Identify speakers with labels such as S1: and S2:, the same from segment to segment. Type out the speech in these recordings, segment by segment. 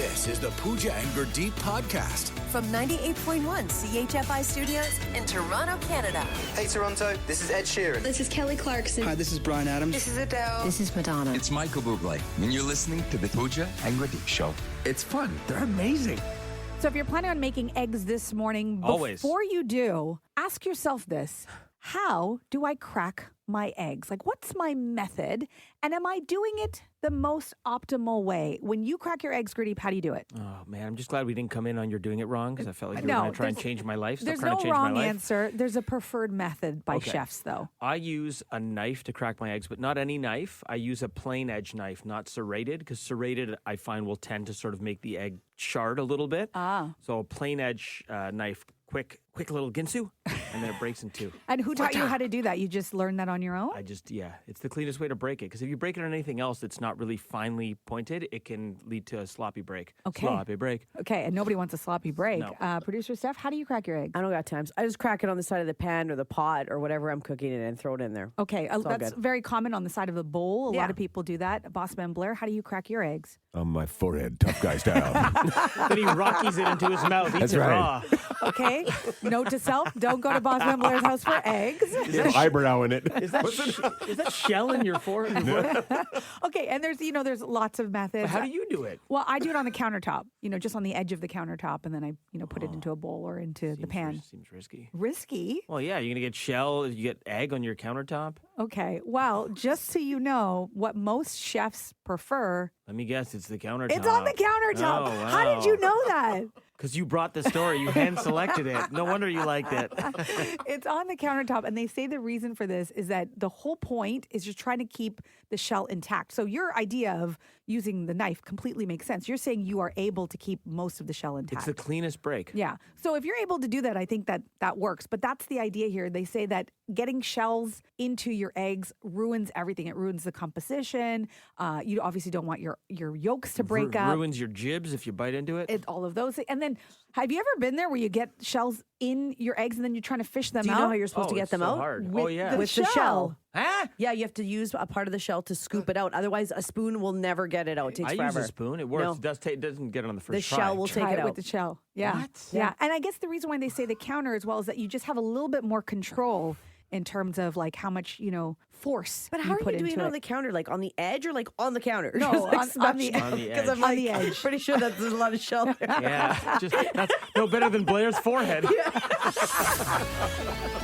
S1: This is the Pooja and Gurdeep podcast.
S2: From 98.1 CHFI Studios in Toronto, Canada.
S3: Hey Toronto, this is Ed Sheeran.
S4: This is Kelly Clarkson.
S5: Hi, this is Bryan Adams.
S2: This is Adele.
S6: This is Madonna.
S7: It's Michael Bublé, and you're listening to the Pooja and Gurdeep Show. It's fun. They're amazing.
S8: So if you're planning on making eggs this morning, before you do, ask yourself this. How do I crack my eggs? Like, what's my method? And am I doing it the most optimal way? When you crack your eggs, Gurdeep, how do you do it?
S9: Oh, man, I'm just glad we didn't come in on you're doing it wrong, because I felt like you were going to try and change my life.
S8: There's no wrong answer. There's a preferred method by chefs, though.
S9: I use a knife to crack my eggs, but not any knife. I use a plain edge knife, not serrated, because serrated, I find, will tend to sort of make the egg shard a little bit. So a plain edge knife, quick little ginsu, and then it breaks in two.
S8: And who taught you how to do that? You just learned that on your own?
S9: It's the cleanest way to break it, because if you break it on anything else that's not really finely pointed, it can lead to a sloppy break.
S8: Okay.
S9: Sloppy break.
S8: Okay, and nobody wants a sloppy break.
S9: No.
S8: Producer Steph, how do you crack your eggs?
S6: I don't got times. I just crack it on the side of the pan or the pot or whatever I'm cooking it and throw it in there.
S8: Okay, that's very common on the side of the bowl. A lot of people do that. Bossman Blair, how do you crack your eggs?
S10: On my forehead, tough guy style.
S9: Then he rockies it into his mouth. Eats it raw.
S8: Okay, note to self, don't go to Bossman Blair's house for eggs.
S10: Is that eyebrow in it?
S9: Is that shell in your forehead?
S8: Okay, and there's lots of methods.
S9: But how do you do it?
S8: Well, I do it on the countertop, just on the edge of the countertop, and then I, put it into a bowl or into the pan.
S9: Seems risky.
S8: Risky?
S9: Well, yeah, you're going to get shell, you get egg on your countertop.
S8: Okay, well, just so you know, what most chefs prefer...
S9: Let me guess, it's the countertop.
S8: It's on the countertop.
S9: Oh, wow.
S8: How did you know that?
S9: Because you brought the story. You hand-selected it. No wonder you liked it.
S8: It's on the countertop, and they say the reason for this is that the whole point is just trying to keep the shell intact. So your idea of using the knife completely makes sense. You're saying you are able to keep most of the shell intact.
S9: It's the cleanest break.
S8: Yeah. So if you're able to do that, I think that works. But that's the idea here. They say that getting shells into your eggs ruins everything. It ruins the composition. You obviously don't want your yolks to break up.
S9: Ruins your jibs if you bite into it.
S8: All of those. And then, have you ever been there where you get shells in your eggs and then you're trying to fish them out?
S6: Do you know how you're supposed to get them
S9: so
S6: out?
S9: Hard.
S8: With
S6: the shell.
S9: Huh?
S6: Yeah, you have to use a part of the shell to scoop it out. Otherwise, a spoon will never get it out. It takes forever.
S9: Use a spoon. It works.
S6: No.
S9: It doesn't get it on the first
S6: try.
S9: try.
S6: The shell will take it out.
S8: With the shell. Yeah.
S9: What?
S8: Yeah. And I guess the reason why they say the counter as well is that you just have a little bit more control in terms of like how much, force.
S6: But how
S8: you
S6: are
S8: put
S6: you doing
S8: into
S6: it on the counter? Like on the edge or like on the counter?
S8: No,
S6: Just,
S8: on the
S6: edge. Because I'm
S8: on the edge.
S6: pretty sure that there's a lot of shell there.
S9: Yeah, that's no better than Blair's forehead.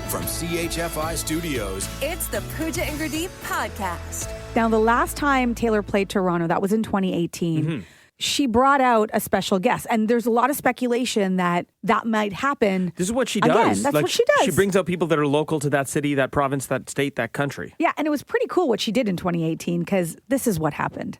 S1: From CHFI Studios,
S2: It's the Pooja and Gurdeep podcast.
S8: Now, the last time Taylor played Toronto, that was in 2018. She brought out a special guest, and there's a lot of speculation that might happen.
S9: This is what she
S8: again.
S9: does.
S8: That's what she does.
S9: She brings out people that are local to that city, that province, that state, that country.
S8: Yeah, and it was pretty cool what she did in 2018 because this is what happened.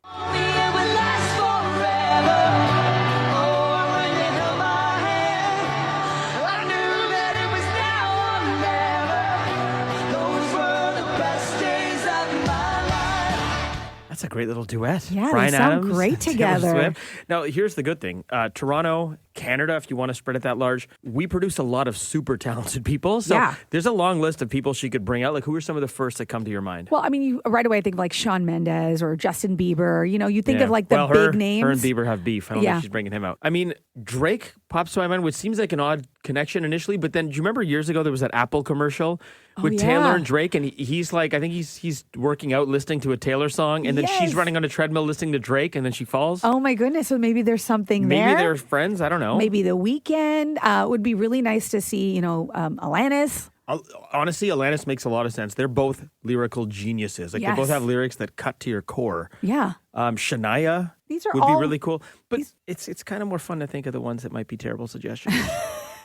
S9: That's a great little duet.
S8: Yeah,
S9: Bryan
S8: they sound
S9: Adams,
S8: great
S9: Taylor
S8: together.
S9: Swift. Now, here's the good thing. Toronto, Canada, if you want to spread it that large, we produce a lot of super talented people. So there's a long list of people she could bring out. Like, who are some of the first that come to your mind?
S8: Well, I mean, you right away think like Shawn Mendes or Justin Bieber. You think of like the big names.
S9: Her and Bieber have beef. I don't think she's bringing him out. I mean, Drake pops to my mind, which seems like an odd connection initially. But then, do you remember years ago there was that Apple commercial with Taylor and Drake? And he's like, I think he's working out listening to a Taylor song. And then she's running on a treadmill listening to Drake. And then she falls.
S8: Oh, my goodness. So maybe there's something there.
S9: Maybe they're friends. I don't know.
S8: Maybe The Weeknd. Would be really nice to see, Alanis.
S9: Honestly, Alanis makes a lot of sense. They're both lyrical geniuses. Like they both have lyrics that cut to your core.
S8: Yeah.
S9: Shania
S8: would
S9: be really cool. But it's kind of more fun to think of the ones that might be terrible suggestions.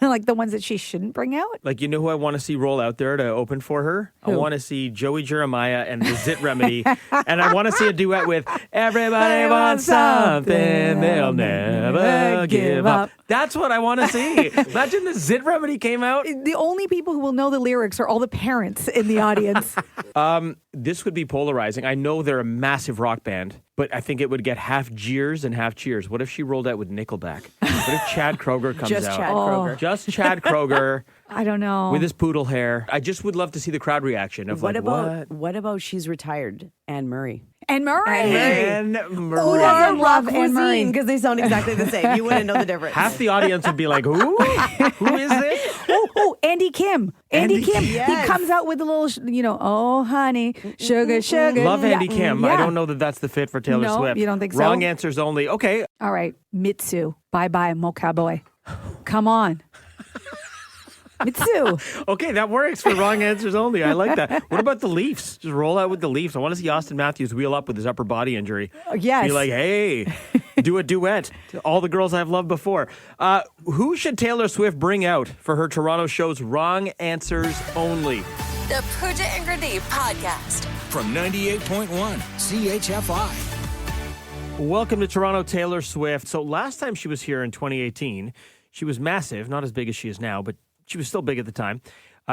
S8: Like the ones that she shouldn't bring out?
S9: Like, who I want to see roll out there to open for her?
S8: Who?
S9: I want to see Joey Jeremiah and the Zit Remedy. And I want to see a duet with Everybody Wants Something They'll Never Give Up. That's what I want to see. Imagine the Zit Remedy came out.
S8: The only people who will know the lyrics are all the parents in the audience.
S9: This would be polarizing. I know they're a massive rock band, but I think it would get half jeers and half cheers. What if she rolled out with Nickelback? What if Chad Kroger comes
S6: Just
S9: out?
S6: Chad Kroger.
S9: Just Chad Kroger.
S8: I don't know.
S9: With his poodle hair. I just would love to see the crowd reaction of
S6: what about she's retired, Anne Murray?
S8: Anne-Marie.
S9: Anne-Marie.
S8: Who doesn't love Anne-Marie?
S6: Because they sound exactly the same. You wouldn't know the difference.
S9: Half the audience would be like, who? Who is this?
S8: Oh, Andy Kim. Andy Kim.
S6: Yes.
S8: He comes out with a little, oh, honey, sugar, sugar.
S9: Love Andy
S8: Yeah.
S9: Kim.
S8: Yeah.
S9: I don't know that that's the fit for Taylor
S8: No,
S9: Swift.
S8: you don't think so?
S9: Wrong answers only. Okay.
S8: All right, Mitsu. Bye-bye, Mocha Boy. Come on. Mitsu.
S9: Okay, that works for wrong answers only. I like that. What about the Leafs? Just roll out with the Leafs. I want to see Auston Matthews wheel up with his upper body injury.
S8: Yes.
S9: Be like, hey, do a duet to all the girls I've loved before. Who should Taylor Swift bring out for her Toronto show's Wrong Answers Only?
S2: The Pooja and Grenade Podcast.
S1: From 98.1 CHFI.
S9: Welcome to Toronto, Taylor Swift. So last time she was here in 2018, she was massive, not as big as she is now, but she was still big at the time.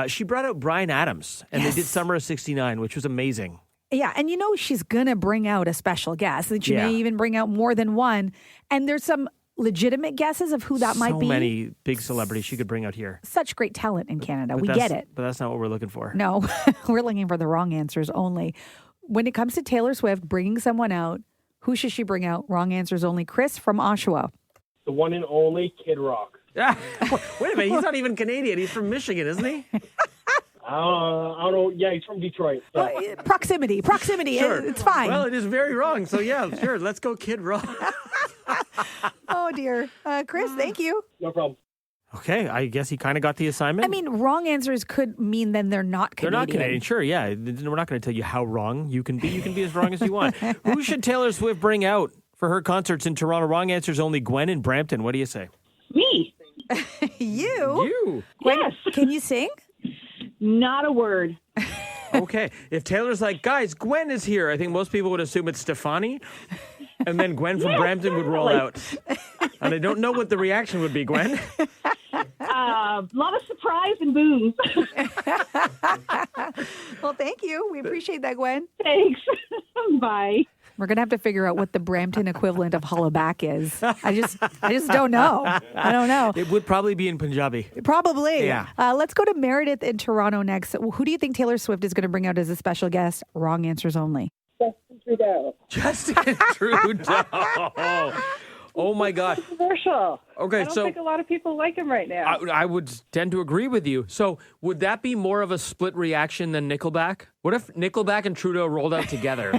S9: She brought out Bryan Adams, and they did Summer of 69, which was amazing.
S8: Yeah, and you know she's going to bring out a special guest. That she may even bring out more than one. And there's some legitimate guesses of who that might be.
S9: So many big celebrities she could bring out here.
S8: Such great talent in Canada.
S9: But
S8: We get it.
S9: But that's not what we're looking for.
S8: No, we're looking for the wrong answers only. When it comes to Taylor Swift bringing someone out, who should she bring out? Wrong answers only. Chris from Oshawa.
S4: The one and only Kid Rock.
S9: Wait a minute, he's not even Canadian. He's from Michigan, isn't he?
S4: I don't know. Yeah, he's from Detroit. So.
S8: Proximity.
S9: Sure.
S8: It's fine.
S9: Well, it is very wrong. So yeah, sure. Let's go Kid Rock.
S8: Oh, dear. Chris, thank you.
S4: No problem.
S9: Okay, I guess he kind of got the assignment.
S8: I mean, wrong answers could mean then they're not Canadian.
S9: They're not Canadian. Sure, yeah. We're not going to tell you how wrong you can be. You can be as wrong as you want. Who should Taylor Swift bring out for her concerts in Toronto? Wrong answers only. Gwen in Brampton. What do you say?
S5: Me.
S8: You? Gwen,
S5: Yes.
S8: can you sing?
S5: Not a word.
S9: Okay. If Taylor's like, guys, Gwen is here, I think most people would assume it's Stefani. And then Gwen from Brampton would roll out. And I don't know what the reaction would be, Gwen.
S5: A lot of surprise and booze.
S8: Well, thank you. We appreciate that, Gwen.
S5: Thanks. Bye.
S8: We're going to have to figure out what the Brampton equivalent of holla back is. I just don't know. I don't know.
S9: It would probably be in Punjabi.
S8: Probably.
S9: Yeah.
S8: Let's go to Meredith in Toronto next. Who do you think Taylor Swift is going to bring out as a special guest? Wrong answers only.
S5: Justin Trudeau.
S9: Justin Trudeau. Oh, my God.
S5: Controversial.
S9: Okay,
S5: I don't
S9: so
S5: think a lot of people like him right now.
S9: I would tend to agree with you. So would that be more of a split reaction than Nickelback? What if Nickelback and Trudeau rolled out together?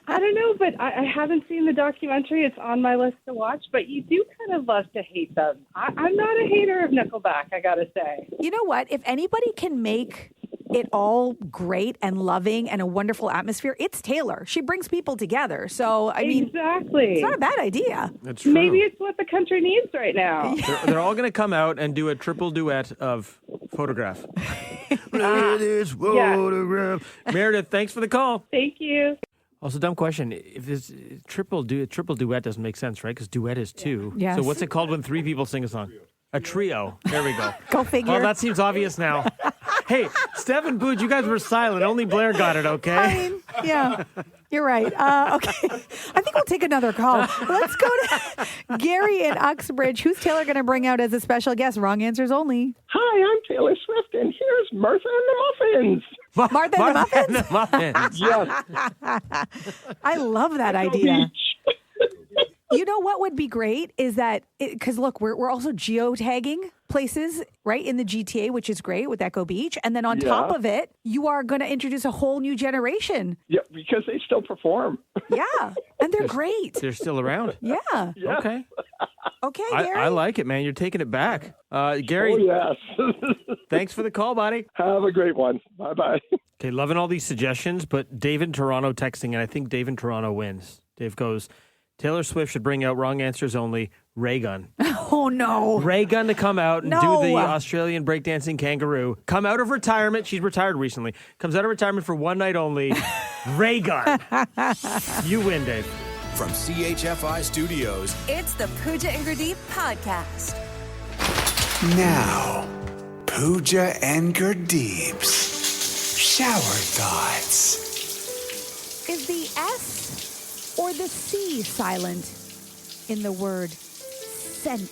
S5: I don't know, but I haven't seen the documentary. It's on my list to watch, but you do kind of love to hate them. I'm not a hater of Nickelback, I got to say.
S8: You know what? If anybody can make it all great and loving and a wonderful atmosphere, it's Taylor. She brings people together. So, I mean,
S5: exactly.
S8: It's not a bad idea.
S9: That's true.
S5: Maybe it's what the country needs right now.
S9: They're all going to come out and do a triple duet of Photograph. Look at this photograph. Meredith, thanks for the call.
S5: Thank you.
S9: Also, dumb question. If this triple duet doesn't make sense, right? Because duet is two.
S8: Yes.
S9: So what's it called when three people sing a song? A trio. There we go.
S8: Go figure.
S9: Well, that seems obvious now. Hey, Steph and Pooja, you guys were silent. Only Blair got it, okay?
S8: I mean, yeah, you're right. Okay. I think we'll take another call. Let's go to Gary in Uxbridge. Who's Taylor going to bring out as a special guest? Wrong answers only.
S4: Hi, I'm Taylor Swift, and here's Martha and the Muffins.
S8: Martha and the Muffins?
S9: And the Muffins.
S4: Yes.
S8: I love that
S4: Go
S8: idea.
S4: Beach.
S8: You know what would be great is that, because look, we're also geotagging places, right, in the GTA, which is great with Echo Beach. And then on top of it, you are going to introduce a whole new generation.
S4: Yeah, because they still perform.
S8: Yeah, and they're great.
S9: They're still around.
S8: Yeah.
S4: Yeah.
S9: Okay.
S8: Okay, Gary.
S9: I like it, man. You're taking it back. Gary,
S4: Oh, yes.
S9: thanks for the call, buddy.
S4: Have a great one. Bye-bye.
S9: Okay, loving all these suggestions, but Dave in Toronto texting, and I think Dave in Toronto wins. Dave goes, Taylor Swift should bring out Wrong Answers Only, Ray Gun.
S8: Oh, no.
S9: Ray Gun to come out and
S8: No.
S9: do the Australian breakdancing kangaroo. Come out of retirement. She's retired recently. Comes out of retirement for one night only. Ray Gun. You win, Dave.
S1: From CHFI Studios.
S2: It's the Pooja and Grenade Podcast.
S11: Now, Pooja and Gurdeep's Shower Thoughts.
S8: Is the S or the C silent in the word scent?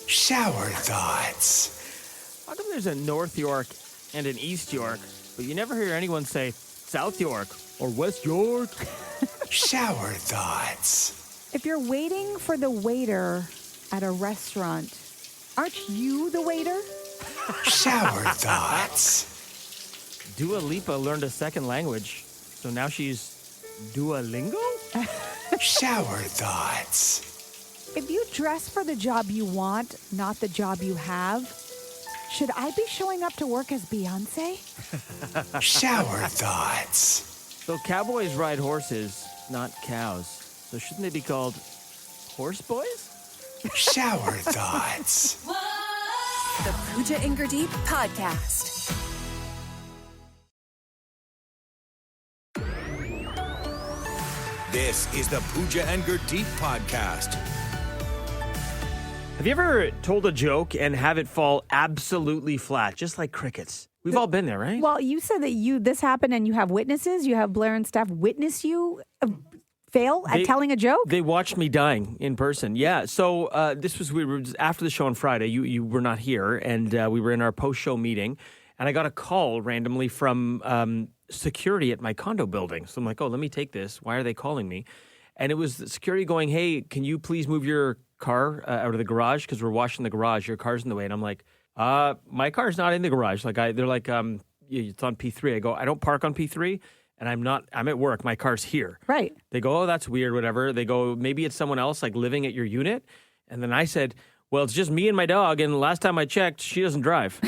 S11: Shower Thoughts.
S9: How come there's a North York and an East York, but you never hear anyone say South York Or West York.
S11: Shower thoughts.
S8: If you're waiting for the waiter at a restaurant, aren't you the waiter?
S11: Shower thoughts.
S9: Dua Lipa learned a second language, so now she's Duolingo?
S11: Shower thoughts.
S8: If you dress for the job you want, not the job you have, should I be showing up to work as Beyonce?
S11: Shower thoughts.
S9: So cowboys ride horses, not cows. So shouldn't they be called horse boys?
S11: Shower thoughts.
S2: The Pooja and Gurdeep Podcast.
S1: This is the Pooja and Gurdeep Podcast.
S9: Have you ever told a joke and have it fall absolutely flat, just like crickets? We've all been there, right?
S8: Well, you said that this happened and you have witnesses. You have Blair and Steph witness you fail at telling a joke?
S9: They watched me dying in person. Yeah. So we were after the show on Friday. You were not here, and we were in our post-show meeting, and I got a call randomly from security at my condo building. So I'm like, oh, let me take this. Why are they calling me? And it was the security going, hey, can you please move your car out of the garage? Because we're washing the garage. Your car's in the way. And I'm like, my car's not in the garage. They're like, it's on P3. I go, I don't park on P3. And I'm at work. My car's here.
S8: Right.
S9: They go, oh, that's weird, whatever. They go, maybe it's someone else like living at your unit. And then I said, well, it's just me and my dog. And last time I checked, she doesn't drive.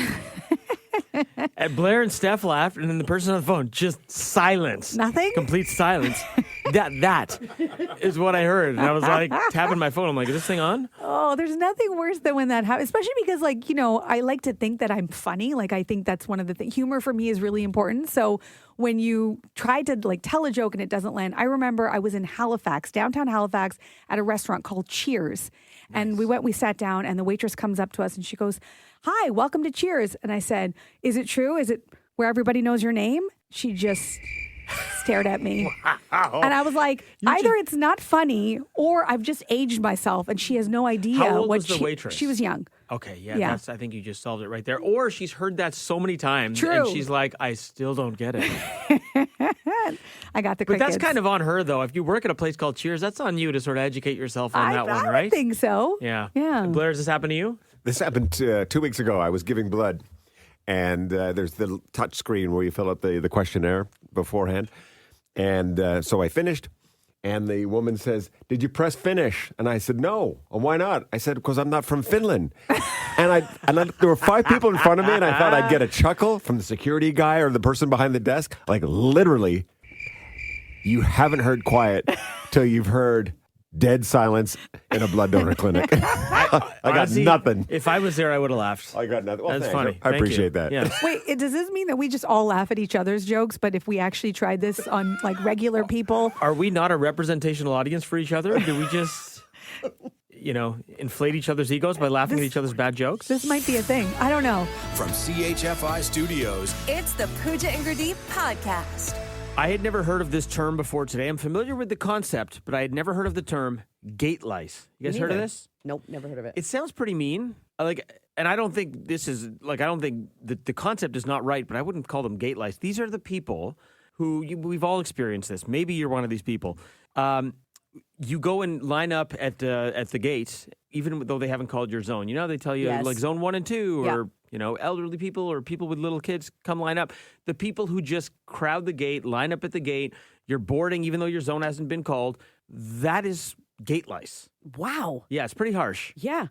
S9: And Blair and Steph laughed, and then the person on the phone, just silence.
S8: Nothing?
S9: Complete silence. That is what I heard. And I was like tapping my phone. I'm like, is this thing on?
S8: Oh, there's nothing worse than when that happens, especially because, I like to think that I'm funny. Like, I think that's one of the things. Humor for me is really important. So when you try to, tell a joke and it doesn't land, I remember I was in Halifax, downtown Halifax, at a restaurant called Cheers. Nice. And we sat down, and the waitress comes up to us, and she goes, hi, welcome to Cheers. And I said, is it true? Is it where everybody knows your name? She just stared at me.
S9: Wow.
S8: And I was like, it's not funny or I've just aged myself and she has no idea.
S9: How old was the waitress?
S8: She was young.
S9: Okay, yeah. I think you just solved it right there. Or she's heard that so many times.
S8: True.
S9: And she's like, I still don't get it.
S8: I got the crickets.
S9: But that's kind of on her, though. If you work at a place called Cheers, that's on you to sort of educate yourself on that one, right?
S8: I think so.
S9: Yeah.
S8: Yeah.
S9: Blair, does this happen to you?
S10: This happened 2 weeks ago. I was giving blood, and there's the touch screen where you fill out the questionnaire beforehand. And so I finished, and the woman says, did you press finish? And I said, no. And why not? I said, because I'm not from Finland. and there were 5 people in front of me, and I thought I'd get a chuckle from the security guy or the person behind the desk. Like, literally, you haven't heard quiet till you've heard dead silence in a blood donor clinic. I got nothing.
S9: If I was there, I would have laughed.
S10: I got nothing. Well,
S9: that's
S10: thanks.
S9: funny.
S10: I appreciate that.
S9: Yeah.
S8: Wait, does this mean that we just all laugh at each other's jokes? But if we actually tried this on regular people,
S9: are we not a representational audience for each other? Do we just, inflate each other's egos by laughing at each other's bad jokes?
S8: This might be a thing. I don't know.
S1: From CHFI Studios,
S2: it's the Pooja and Gurdeep Podcast.
S9: I had never heard of this term before today. I'm familiar with the concept, but I had never heard of the term gate lice. You guys heard of this?
S6: Nope, never heard of it.
S9: It sounds pretty mean. And I don't think this is, I don't think the concept is not right, but I wouldn't call them gate lice. These are the people who, we've all experienced this. Maybe you're one of these people. You go and line up at the gates, even though they haven't called your zone. They tell you zone 1 and 2 or... elderly people or people with little kids come line up. The people who just crowd the gate, line up at the gate, you're boarding even though your zone hasn't been called, that is gate lice.
S6: Wow.
S9: Yeah, it's pretty harsh.
S6: Yeah.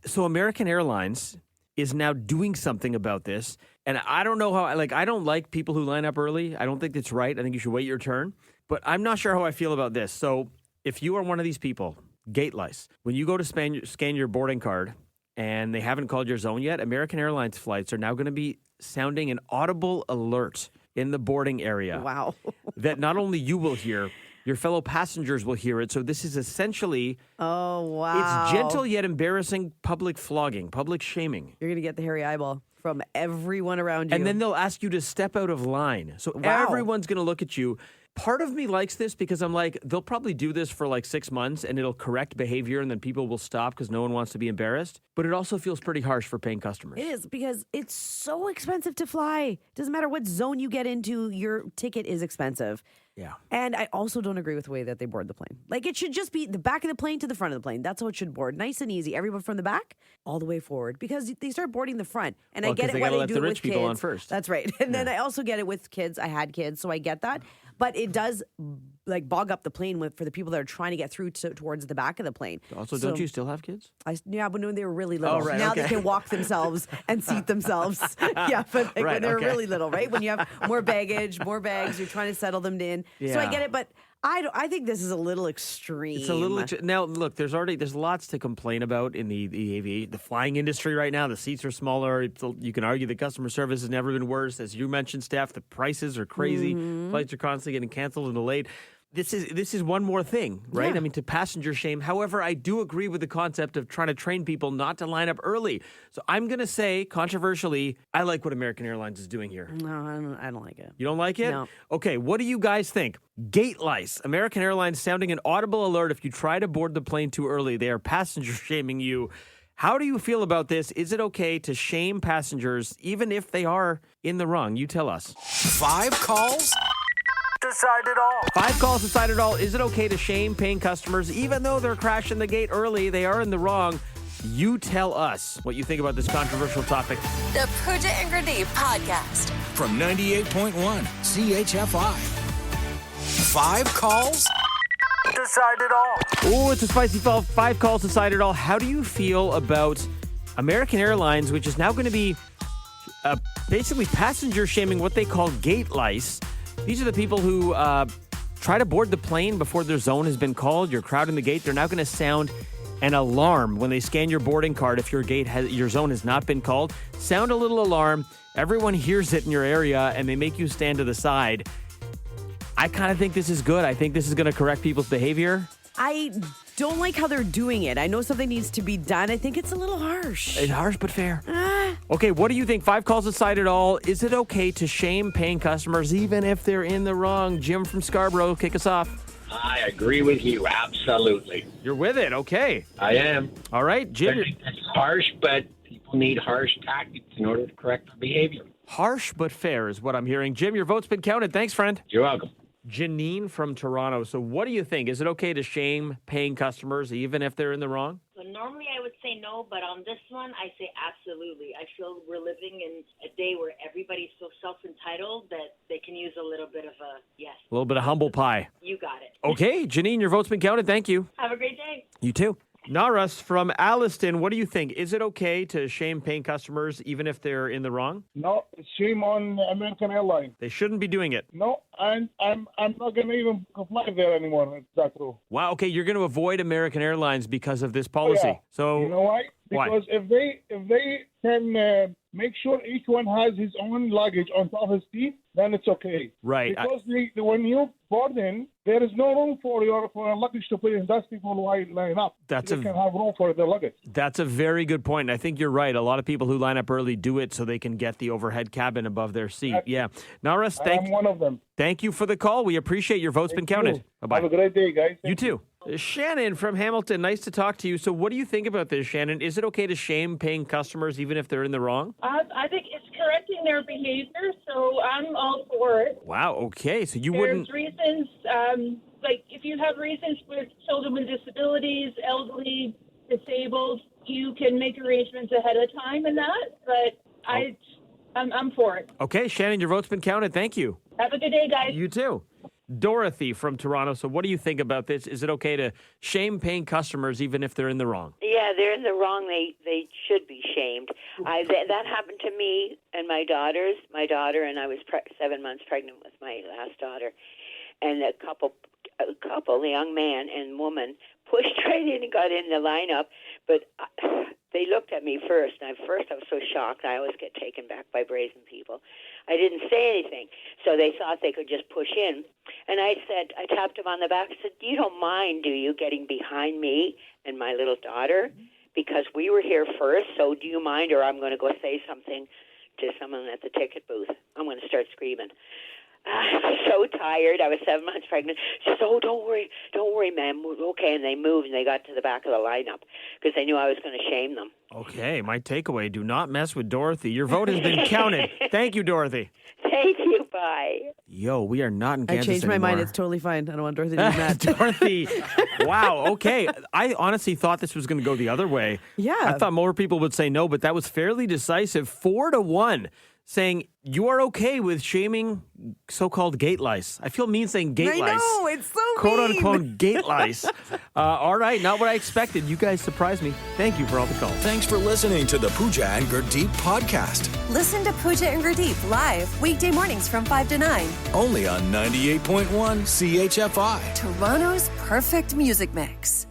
S9: So American Airlines is now doing something about this. And I don't know how, I don't like people who line up early. I don't think it's right. I think you should wait your turn. But I'm not sure how I feel about this. So if you are one of these people, gate lice, when you go to scan your boarding card, and they haven't called your zone yet, American Airlines flights are now going to be sounding an audible alert in the boarding area.
S6: Wow.
S9: That not only you will hear, your fellow passengers will hear it. So this is essentially...
S6: Oh, wow.
S9: It's gentle yet embarrassing public flogging, public shaming.
S6: You're going to get the hairy eyeball from everyone around you.
S9: And then they'll ask you to step out of line. So everyone's going to look at you. Part of me likes this because I'm like, they'll probably do this for 6 months and it'll correct behavior and then people will stop because no one wants to be embarrassed. But it also feels pretty harsh for paying customers.
S6: It is because it's so expensive to fly. Doesn't matter what zone you get into, your ticket is expensive.
S9: Yeah.
S6: And I also don't agree with the way that they board the plane. Like, it should just be the back of the plane to the front of the plane. That's how it should board. Nice and easy. Everyone from the back all the way forward, because they start boarding the front. And I get it
S9: they
S6: why
S9: gotta
S6: they
S9: let
S6: do
S9: the
S6: it
S9: rich
S6: with
S9: people
S6: kids.
S9: on first.
S6: That's right. And then I also get it with kids. I had kids, so I get that. But it does like bog up the plane for the people that are trying to get through towards the back of the plane.
S9: Also, don't you still have kids?
S6: Yeah, but when they were really little.
S9: Oh, right,
S6: now
S9: okay.
S6: they can walk themselves and seat themselves. Yeah, but like
S9: Right,
S6: when they were
S9: okay.
S6: really little, right? When you have more baggage, more bags, you're trying to settle them in. So I
S9: Yeah.
S6: get it, but I think this is a little extreme.
S9: It's a little now. Look, there's lots to complain about in the flying industry right now. The seats are smaller. You can argue the customer service has never been worse. As you mentioned, Steph, the prices are crazy. Flights are constantly getting canceled and delayed. This is one more thing, right?
S6: Yeah.
S9: I mean, to passenger shame. However, I do agree with the concept of trying to train people not to line up early. So I'm going to say, controversially, I like what American Airlines is doing here.
S6: No, I don't like it.
S9: You don't like it?
S6: No.
S9: Okay, what do you guys think? Gate lice. American Airlines sounding an audible alert if you try to board the plane too early. They are passenger shaming you. How do you feel about this? Is it okay to shame passengers even if they are in the wrong? You tell us.
S1: 5 calls? Decide it all.
S9: 5 calls decide it all. Is it okay to shame paying customers even though they're crashing the gate early? They are in the wrong. You tell us what you think about this controversial topic.
S2: The Pooja and Grenade Podcast.
S1: From 98.1 CHFI. 5 calls? Decide it all.
S9: Oh, it's a spicy 5 calls decide it all. How do you feel about American Airlines, which is now going to be basically passenger shaming what they call gate lice? These are the people who try to board the plane before their zone has been called. You're crowding the gate. They're now going to sound an alarm when they scan your boarding card if your zone has not been called. Sound a little alarm. Everyone hears it in your area, and they make you stand to the side. I kind of think this is good. I think this is going to correct people's behavior.
S6: I don't like how they're doing it. I know something needs to be done. I think it's a little harsh.
S9: It's harsh but fair. Okay, what do you think? 5 calls decide it all. Is it okay to shame paying customers even if they're in the wrong? Jim from Scarborough, kick us off.
S12: I agree with you, absolutely.
S9: You're with it, okay.
S12: I am.
S9: All right, Jim.
S12: It's harsh, but people need harsh tactics in order to correct their behavior.
S9: Harsh but fair is what I'm hearing. Jim, your vote's been counted. Thanks, friend.
S12: You're welcome.
S9: Janine from Toronto. So what do you think? Is it okay to shame paying customers even if they're in the wrong?
S13: So normally I would say no, but on this one, I say absolutely. I feel we're living in a day where everybody's so self-entitled that they can use a little bit of a yes.
S9: A little bit of humble pie.
S13: You got it.
S9: Okay, Janine, your vote's been counted. Thank you.
S13: Have a great day.
S9: You too. Naras from Alliston, what do you think? Is it okay to shame paying customers even if they're in the wrong?
S14: No, shame on American Airlines.
S9: They shouldn't be doing it.
S14: No, I'm not going to even fly there anymore. Is that true?
S9: Wow, okay, you're going to avoid American Airlines because of this policy.
S14: Yeah.
S9: So
S14: you know why?
S9: Why?
S14: Because if they can make sure each one has his own luggage on top of his seat, then it's okay.
S9: Right.
S14: Because when you board in, there is no room for your luggage to put in. That's people who line up. They can have room for their luggage.
S9: That's a very good point. And I think you're right. A lot of people who line up early do it so they can get the overhead cabin above their seat. Yeah. Naras,
S14: I'm one of them.
S9: Thank you for the call. We appreciate your vote's been counted. Bye-bye.
S14: Have a great day, guys.
S9: You too. Shannon from Hamilton, nice to talk to you. So what do you think about this, Shannon? Is it okay to shame paying customers even if they're in the wrong?
S15: I think it's correcting their behavior, so I'm all for it.
S9: Wow, okay. So you
S15: There's
S9: wouldn't...
S15: reasons, like if you have reasons with children with disabilities, elderly, disabled, you can make arrangements ahead of time in that, but I'm for it.
S9: Okay, Shannon, your vote's been counted. Thank you.
S15: Have a good day, guys.
S9: You too. Dorothy from Toronto. So what do you think about this? Is it okay to shame paying customers even if they're in the wrong?
S16: Yeah, they're in the wrong. They should be shamed. That happened to me and my daughters. My daughter and I was 7 months pregnant with my last daughter, and a couple, a young man and woman pushed right in and got in the lineup, but they looked at me first. And I was so shocked. I always get taken back by brazen people. I didn't say anything, so they thought they could just push in. And I tapped him on the back and said, "You don't mind, do you, getting behind me and my little daughter? Because we were here first, so do you mind, or I'm going to go say something to someone at the ticket booth. I'm going to start screaming." I was so tired. I was 7 months pregnant. She says, "Oh, don't worry, ma'am. We're okay." And they moved, and they got to the back of the lineup because they knew I was going to shame them.
S9: Okay, my takeaway, do not mess with Dorothy. Your vote has been counted. Thank you, Dorothy.
S16: Thank you. Bye.
S9: Yo, we are not in Kansas
S6: I changed my
S9: anymore.
S6: mind. It's totally fine. I don't want Dorothy to be mad.
S9: Dorothy. Wow. Okay. I honestly thought this was going to go the other way.
S6: Yeah.
S9: I thought more people would say no, but that was fairly decisive. 4-1, saying you are okay with shaming so-called gate lice. I feel mean saying gate lice.
S6: I know. It's so
S9: quote
S6: mean.
S9: unquote gate lice. All right. Not what I expected. You guys surprised me. Thank you for all the calls.
S17: Thanks for listening to the Pooja and Gurdeep podcast.
S2: Listen to Pooja and Gurdeep live weekday mornings from 5 to 9.
S17: Only on 98.1 CHFI.
S2: Toronto's perfect music mix.